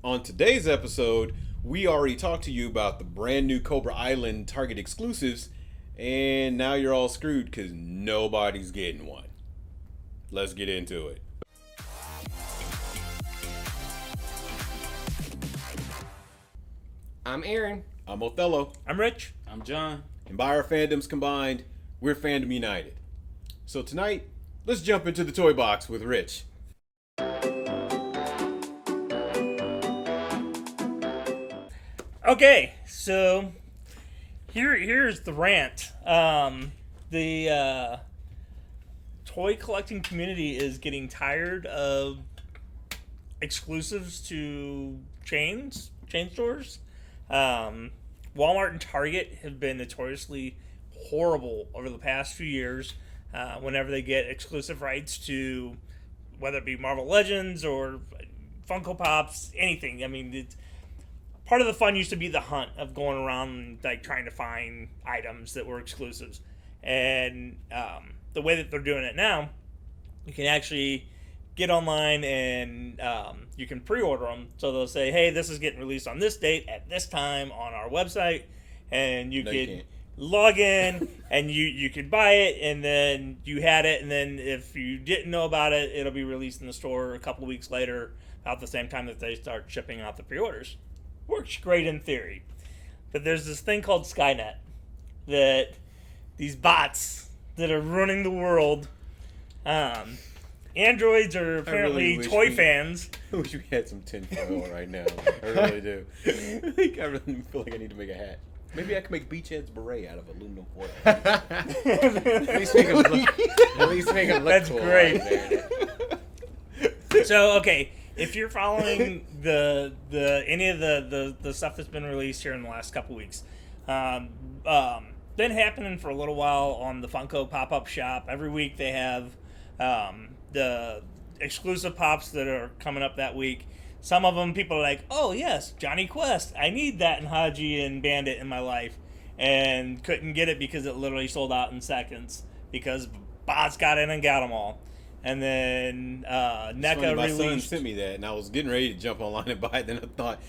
On today's episode, we already talked to you about the brand new Cobra Island Target exclusives, and now you're all screwed because nobody's getting one. Let's get into it. I'm Aaron. I'm Othello, I'm Rich. I'm John. and by our fandoms combined, we're Fandom United. So tonight, let's jump into the toy box with Rich. Okay, so here's the rant. The toy collecting community is getting tired of exclusives to chain stores. Walmart and Target have been notoriously horrible over the past few years. Whenever they get exclusive rights to, whether it be Marvel Legends or Funko Pops, anything. I mean, it's part of the fun used to be the hunt of going around like trying to find items that were exclusives. And the way that they're doing it now, you can actually get online and you can pre-order them. So they'll say, hey, this is getting released on this date at this time on our website, and you can log in and you could buy it, and then you had it, and then if you didn't know about it, it'll be released in the store a couple of weeks later, about the same time that they start shipping out the pre-orders. Works great in theory, but there's this thing called Skynet, that these bots that are running the world. Androids are apparently toy fans. I wish we had some tinfoil right now. I really do. I really feel like I need to make a hat. Maybe I can make Beachhead's beret out of aluminum foil. At least make him look That's cool. great. Right there. So okay, if you're following the any of the stuff that's been released here in the last couple weeks, been happening for a little while on the Funko pop-up shop. Every week they have the exclusive pops that are coming up that week. Some of them people are like, oh yes, Johnny Quest, I need that in Haji and Bandit in my life, and couldn't get it because it literally sold out in seconds because bots got in and got them all. And then NECA My son released. sent me that, and I was getting ready to jump online and buy it. Then I thought,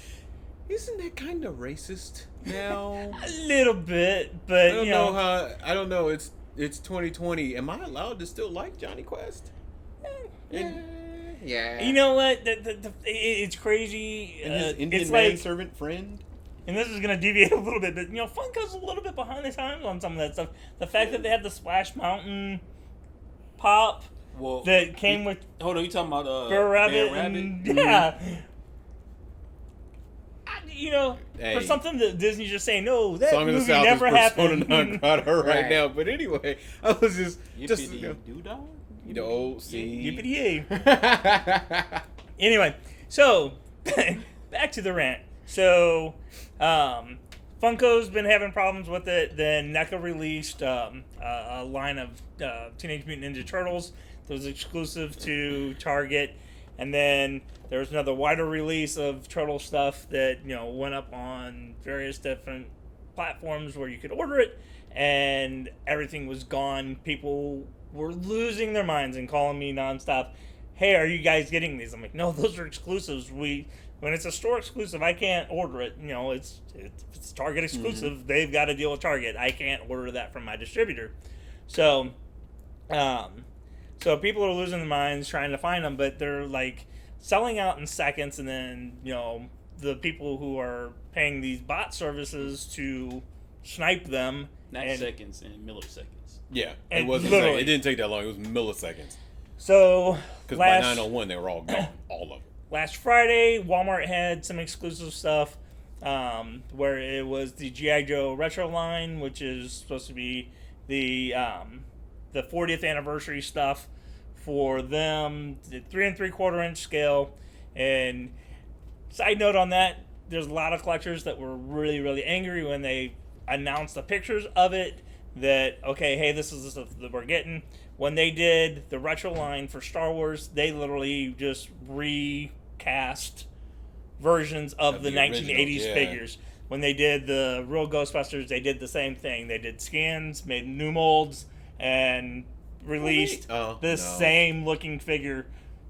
isn't that kind of racist now? A little bit, but I don't know. It's 2020. Am I allowed to still like Johnny Quest? Yeah. You know what? It's crazy. And his Indian it's like, manservant friend. and this is going to deviate a little bit, but Funko's a little bit behind the times on some of that stuff. The fact that they had the Splash Mountain pop that came with Hold on, you talking about Bear Rabbit? Yeah. Hey. For something that Disney's just saying, no, that Song of the movie South never is persona happened. non grata right Right. now. But anyway, I was just Yippity-doo-dah? see. Yippity-yay. Anyway, so back to the rant. So Funko's been having problems with it. Then NECA released a line of Teenage Mutant Ninja Turtles that was exclusive to Target, and then there was another wider release of Turtle stuff that went up on various different platforms where you could order it, and everything was gone. People were losing their minds and calling me nonstop. Hey, are you guys getting these? I'm like, no, those are exclusives. When it's a store exclusive, I can't order it. It's Target exclusive. Mm-hmm. They've got to deal with Target. I can't order that from my distributor. So people are losing their minds trying to find them, but they're like selling out in seconds, and then the people who are paying these bot services to snipe them. Not seconds and milliseconds. Yeah, And it wasn't. literally. It didn't take that long. It was milliseconds. So Because by 9:01 they were all gone, all of them. last Friday, Walmart had some exclusive stuff where it was the G.I. Joe retro line, which is supposed to be the 40th anniversary stuff for them, the 3 3/4 inch scale. And side note on that, there's a lot of collectors that were really, really angry when they announced the pictures of it. That, okay, hey, this is the stuff that we're getting. When they did the retro line for Star Wars, they literally just recast versions of the 1980s figures. When they did the real Ghostbusters, they did the same thing. They did scans, made new molds, and released the same looking figure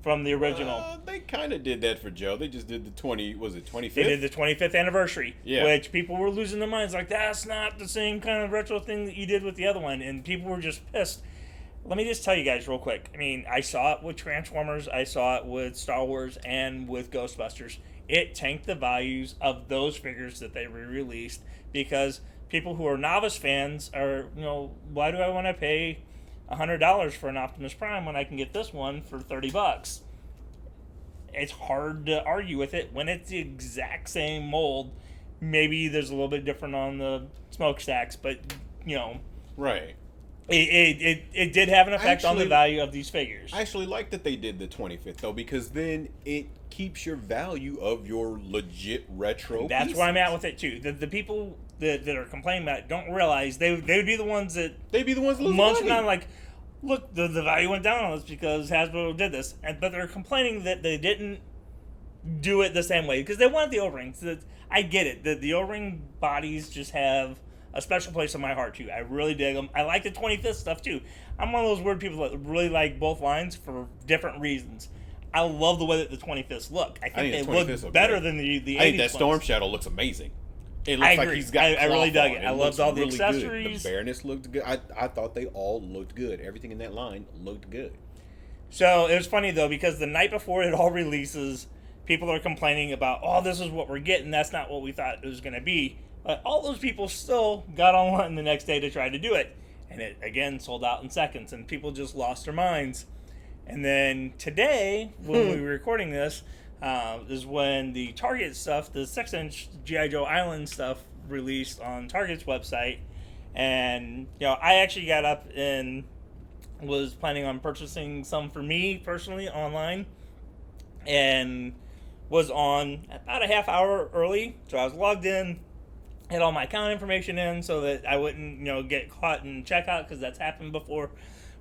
from the original. They kind of did that for Joe. They just did the 25th? They did the 25th anniversary, Yeah. which people were losing their minds. Like, that's not the same kind of retro thing that you did with the other one. And people were just pissed. Let me just tell you guys real quick. I mean, I saw it with Transformers. I saw it with Star Wars and with Ghostbusters. It tanked the values of those figures that they re-released because people who are novice fans are, why do I want to pay $100 for an Optimus Prime when I can get this one for $30? It's hard to argue with it when it's the exact same mold. Maybe there's a little bit different on the smokestacks, but Right. It did have an effect on the value of these figures. I actually like that they did the 25th though, because then it keeps your value of your legit retro. That's pieces. where I'm at with it too. The people that are complaining about it don't realize they would be the ones that losing months from money. now, like, look, the value went down on this because Hasbro did this, but they're complaining that they didn't do it the same way because they wanted the O-rings. I get it. The O-ring bodies just have a special place in my heart too. I really dig them. I like the 25th stuff too. I'm one of those weird people that really like both lines for different reasons. I love the way that the 25ths look. I think they look better than the 80s I think that Storm ones. Shadow looks amazing. It I looks like agree. he's got I really cloth dug on. it. I loved all the really good. accessories. The Baroness looked good. I thought they all looked good. Everything in that line looked good. So it was funny though because the night before it all releases, people are complaining about, oh, this is what we're getting. That's not what we thought it was going to be. But all those people still got online the next day to try to do it. And it, again, sold out in seconds. And people just lost their minds. And then today, when we were recording this, is when the Target stuff, the 6-inch G.I. Joe Island stuff, released on Target's website. And, I actually got up and was planning on purchasing some for me personally online. And was on about a half hour early. So I was logged in, had all my account information in so that I wouldn't, get caught in checkout because that's happened before.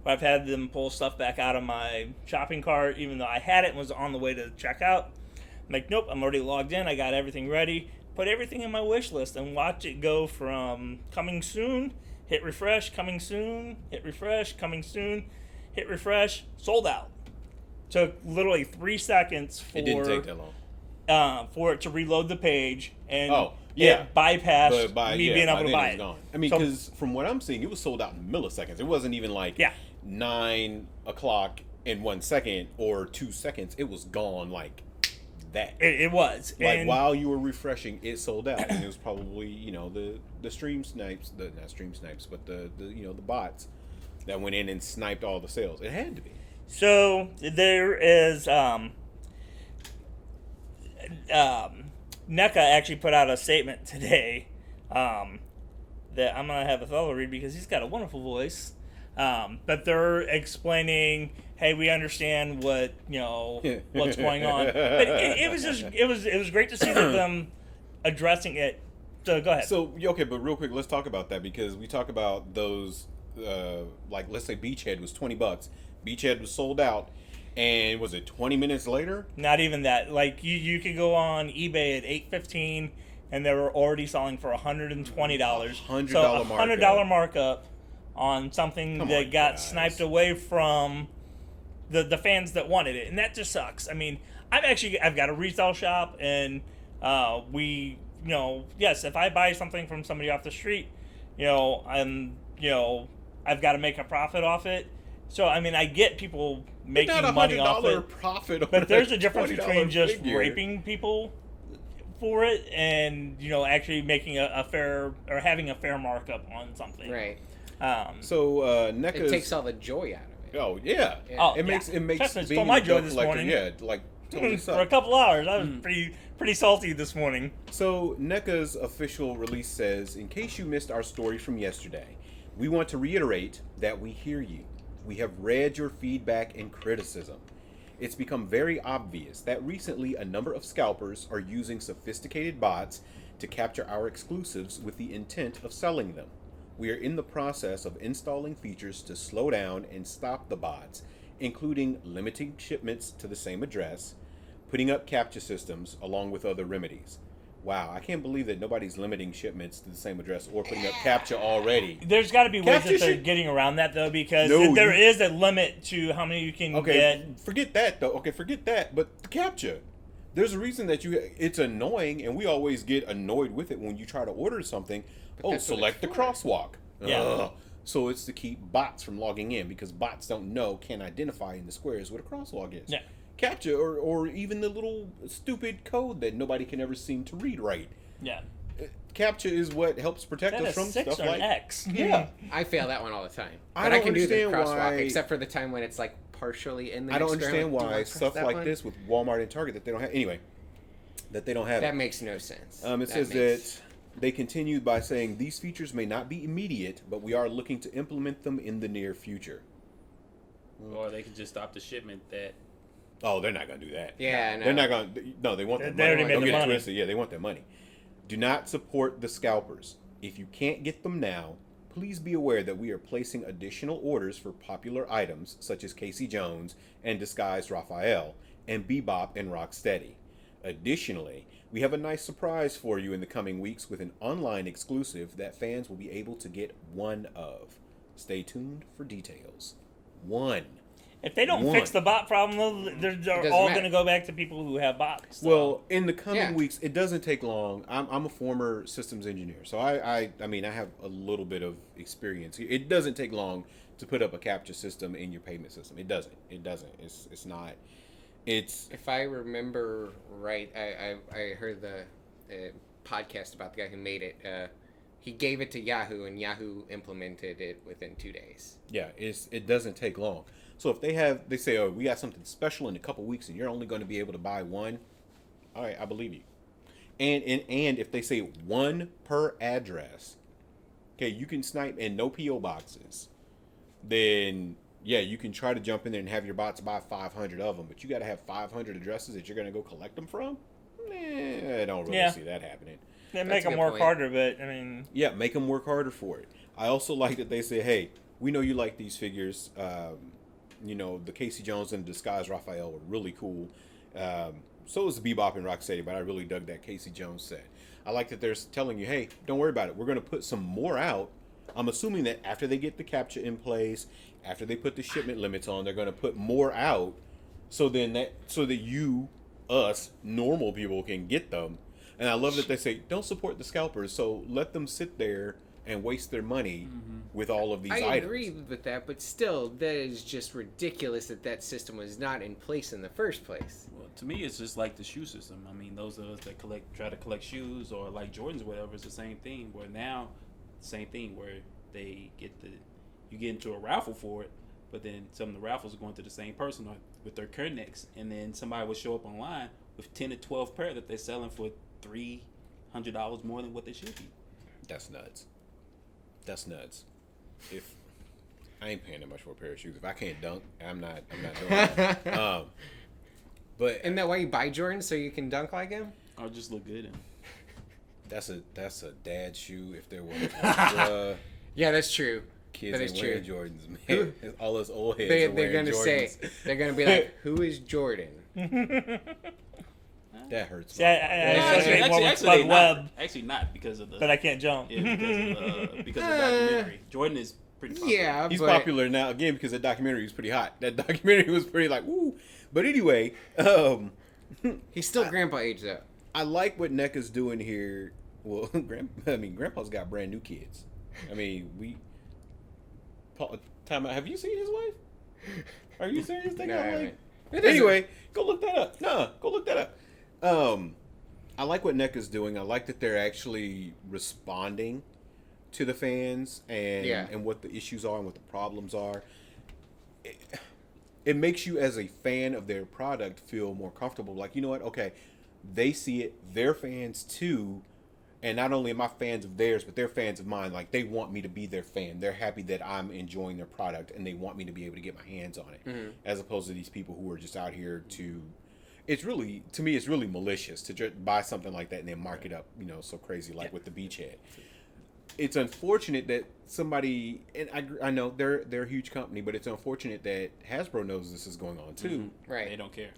Where I've had them pull stuff back out of my shopping cart even though I had it and was on the way to checkout. I'm like, nope, I'm already logged in. I got everything ready. Put everything in my wish list and watch it go from coming soon, hit refresh, coming soon, hit refresh, coming soon, hit refresh, sold out. Took literally 3 seconds for It didn't take that long. For it to reload the page and it bypassed me being able to buy it. Gone. I mean, because from what I'm seeing, it was sold out in milliseconds. It wasn't even like 9 o'clock in 1 second or 2 seconds. It was gone like that. It was. Like and while you were refreshing, it sold out, and it was probably the stream snipes, not stream snipes, but the bots that went in and sniped all the sales. It had to be. So there is NECA actually put out a statement today that I'm gonna have Othello read because he's got a wonderful voice. But they're explaining, hey, we understand what what's going on. But it was great to see them addressing it. So go ahead. So okay, but real quick, let's talk about that because we talk about those like let's say Beachhead was $20. Beachhead was sold out, and was it 20 minutes later? Not even that. Like you could go on eBay at $8.15, and they were already selling for $120. $100 so $100 markup on something that got sniped away from the fans that wanted it, and that just sucks. I mean, I've got a resale shop, and we yes, if I buy something from somebody off the street, I've got to make a profit off it. So, I mean, I get people making money off it. Profit, but there's a difference between just figure. raping people for it and, actually making a fair or having a fair markup on something. Right. So, NECA it takes all the joy out of it. Oh, yeah. Oh, it makes Trust me, being my a joy dope this collector, morning. yeah, like totally For a sucked. couple hours. I was pretty salty this morning. So, NECA's official release says, in case you missed our story from yesterday, we want to reiterate that we hear you. We have read your feedback and criticism. It's become very obvious that recently a number of scalpers are using sophisticated bots to capture our exclusives with the intent of selling them. We are in the process of installing features to slow down and stop the bots, including limiting shipments to the same address, putting up capture systems, along with other remedies. wow, I can't believe that nobody's limiting shipments to the same address or putting up captcha already. There's got to be ways Captcha that they're should- getting around that, though, because No, there is a limit to how many you can Okay, get. forget that though. Okay, forget that. But the captcha, there's a reason that it's annoying, and we always get annoyed with it when you try to order something. Oh, that's what select the it's for. crosswalk. Yeah. Ugh. So it's to keep bots from logging in because bots can't identify in the squares what a crosswalk is. Yeah. Captcha or even the little stupid code that nobody can ever seem to read right. Yeah. Captcha is what helps protect Is that us a from 6 stuff or like an X? Yeah. I fail that one all the time. I But don't can do the understand crosswalk, why- except for the time when it's like partially in the I don't next square. understand Like, do I why press stuff that like one? this with Walmart and Target that they don't have anyway. That they don't have. That makes no sense. It says that they continued by saying these features may not be immediate, but we are looking to implement them in the near future. Or they could just stop the shipment that. Oh, they're not going to do that. Yeah, no. They're not going to. No, they want their They money. already made Don't the get it money. twisted. Yeah, they want their money. Do not support the scalpers. If you can't get them now, please be aware that we are placing additional orders for popular items such as Casey Jones and Disguised Raphael and Bebop and Rocksteady. Additionally, we have a nice surprise for you in the coming weeks with an online exclusive that fans will be able to get one of. Stay tuned for details. One. If they don't fix the bot problem, they're doesn't all matter. going to go back to people who have bots. so. Well, in the coming Yeah. weeks, it doesn't take long. I'm a former systems engineer, so I mean, I have a little bit of experience. It doesn't take long to put up a capture system in your payment system. It doesn't. It's not. It's If I remember right, I heard the podcast about the guy who made it. He gave it to Yahoo, and Yahoo implemented it within 2 days. yeah. It doesn't take long. So if they say, oh, we got something special in a couple weeks, and you're only going to be able to buy one, all right, I believe you. And if they say one per address, okay, you can snipe and no PO boxes, then yeah, you can try to jump in there and have your bots buy 500 of them, but you got to have 500 addresses that you're going to go collect them from. I don't really see that happening. They That's make a them good work point. harder, but I mean, Yeah, make them work harder for it. I also like that they say, hey, we know you like these figures. The Casey Jones and Disguised Raphael were really cool. So was the Bebop and Rocksteady, but I really dug that Casey Jones set. I like that they're telling you, hey, don't worry about it. We're going to put some more out. I'm assuming that after they get the capture in place, after they put the shipment limits on, they're going to put more out so that you, us, normal people can get them. And I love that they say, don't support the scalpers, so let them sit there and waste their money with all of these I items. agree with that, but still, that is just ridiculous that system was not in place in the first place. Well, to me, it's just like the shoe system. I mean, those of us that try to collect shoes or like Jordans or whatever, it's the same thing. Where now, same thing where you get into a raffle for it, but then some of the raffles are going to the same person with their connects, and then somebody will show up online with 10 to 12 pair that they're selling for $300 more than what they should be. That's nuts. If I ain't paying that much for a pair of shoes, if I can't dunk, I'm not doing it. But Isn't that why you buy Jordan, so you can dunk like him? Or just look good in. that's a dad shoe. If there was Yeah, that's true. kids That ain't is wearing true. Jordans, man. All those old heads They're are wearing gonna Jordans. they're gonna be like, "Who is Jordan?" That hurts. see, I associate more with Actually, Bud they not. Webb, Actually, not because of the. but I can't jump. Yeah, because of the documentary. Jordan is pretty popular. Yeah, He's but popular now again because the documentary was pretty hot. That documentary was pretty like woo. But anyway, he's still grandpa age though. I like what NECA's doing here. Well, Grandpa's got brand new kids. I mean, time out. Have you seen his wife? Are you serious? They No, got I like. haven't. Anyway, go look that up. Go look that up. I like what NECA's doing. I like that they're actually responding to the fans and what the issues are and what the problems are. It makes you as a fan of their product feel more comfortable. Like, you know what? Okay, they see it. They're fans too. And not only am I fans of theirs, but they're fans of mine. Like, they want me to be their fan. They're happy that I'm enjoying their product, and they want me to be able to get my hands on it. As opposed to these people who are just out here to... It's really, to me, it's really malicious to just buy something like that and then mark it up, so crazy, like with the Beachhead. It's unfortunate that somebody, and I know they're a huge company, but it's unfortunate that Hasbro knows this is going on too. Right. They don't care.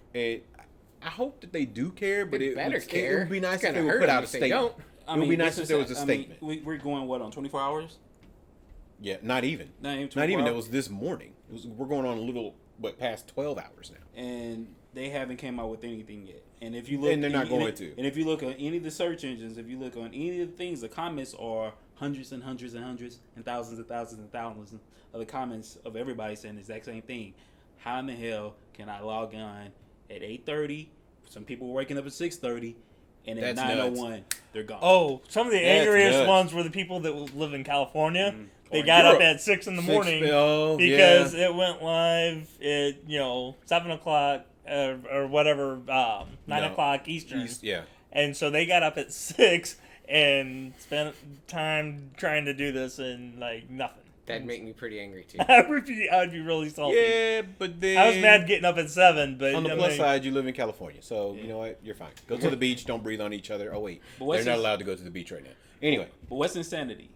I hope that they do care, but They better care. It would be nice It's if they gonna would hurt put them out a if they statement. don't. It would be nice if there was a statement. We're going what on 24 hours? Yeah, not even. Not even. Not 24 even. It hours? was this morning. We're going on a little, past 12 hours now. And they haven't came out with anything yet. And if you look, And they're not going to. And if you look on any of the search engines, if you look on any of the things, the comments are hundreds and hundreds and hundreds and thousands of the comments of everybody saying the exact same thing. How in the hell can I log on at 8:30? Some people were waking up at 6:30, and at That's 9:01 they're gone. Oh, some of the That's angriest nuts. ones were the people that live in California. They Or got Europe. up at 6 in the morning because because it went live at 7 o'clock or whatever 9 o'clock Eastern. yeah. And so they got up at 6 and spent time trying to do this and like nothing. That'd make me pretty angry too. I would be really salty. Yeah, but then I was mad getting up at 7, but on the plus side, you live in California, so Yeah. you know what? You're fine. Go to the beach. Don't breathe on each other. Oh wait, But what's they're not this- allowed to go to the beach right now. Anyway, But what's insanity?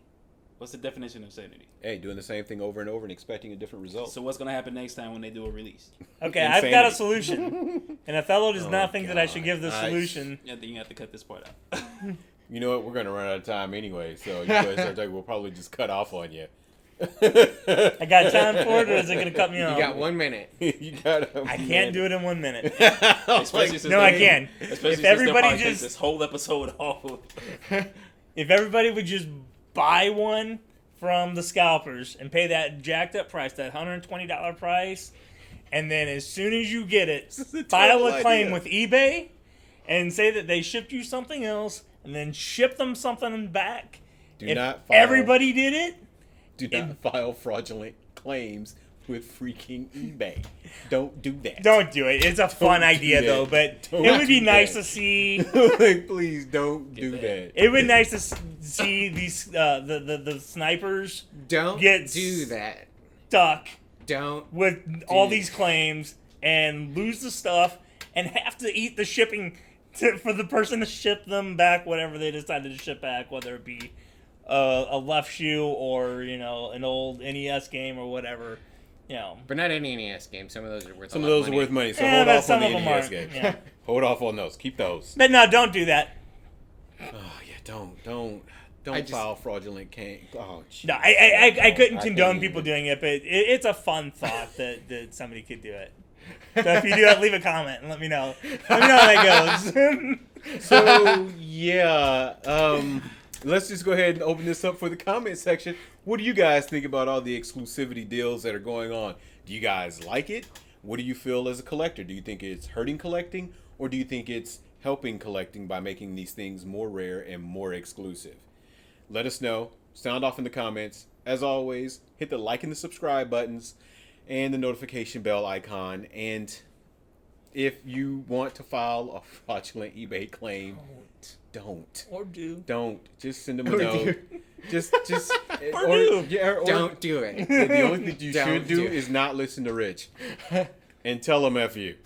What's the definition of insanity? hey, doing the same thing over and over and expecting a different result. So what's gonna happen next time when they do a release? Okay, I've got a Insanity. solution. And if fellow does Oh, not think that I should God. give the I- solution, I think you have to cut this part out. You know what? We're gonna run out of time anyway, so you guys are like, we'll probably just cut off on you. I got time for it, or is it going to cut me off? You got 1 minute. You gotta. I can't do it in 1 minute. Especially since No, I they- can. Especially If since everybody they'll probably take just- this whole episode off. If everybody would just buy one from the scalpers and pay that jacked up price, that $120 price, and then as soon as you get it, This is a file terrible a claim idea. with eBay and say that they shipped you something else, and then ship them something back. Do If not file, everybody did it, do not file fraudulent claims with freaking eBay. Don't do that. don't do it. It's a fun do idea that. though, but Don't it would be do nice that. to see. Like, please don't do that. It would be nice to see these the snipers Don't Get do that. stuck Don't. with all these claims and lose the stuff and have to eat the shipping for the person to ship them back, whatever they decided to ship back, whether it be a left shoe or an old NES game or whatever. But not any NES game. Some of those are worth. Some a of lot those are money. worth money, so Yeah, hold but off on some the of them NES aren't. games. Yeah. Hold off on those. Keep those. But no, don't do that. Oh yeah, don't I just- file fraudulent claim. Oh, geez. No, I couldn't I condone couldn't people even. doing it, but it's a fun thought that somebody could do it. So if you do it, leave a comment and let me know. Let me know how that goes. So yeah, let's just go ahead and open this up for the comment section. What do you guys think about all the exclusivity deals that are going on? Do you guys like it? What do you feel as a collector? Do you think it's hurting collecting, or do you think it's helping collecting by making these things more rare and more exclusive? Let us know. Sound off in the comments. As always, hit the like and the subscribe buttons and the notification bell icon. And if you want to file a fraudulent eBay claim, don't. Or do. Don't. Just send them a Or note. do. Just Or do. Yeah, or Don't do it. the only thing you Don't should do do it. is not listen to Rich and tell him F you.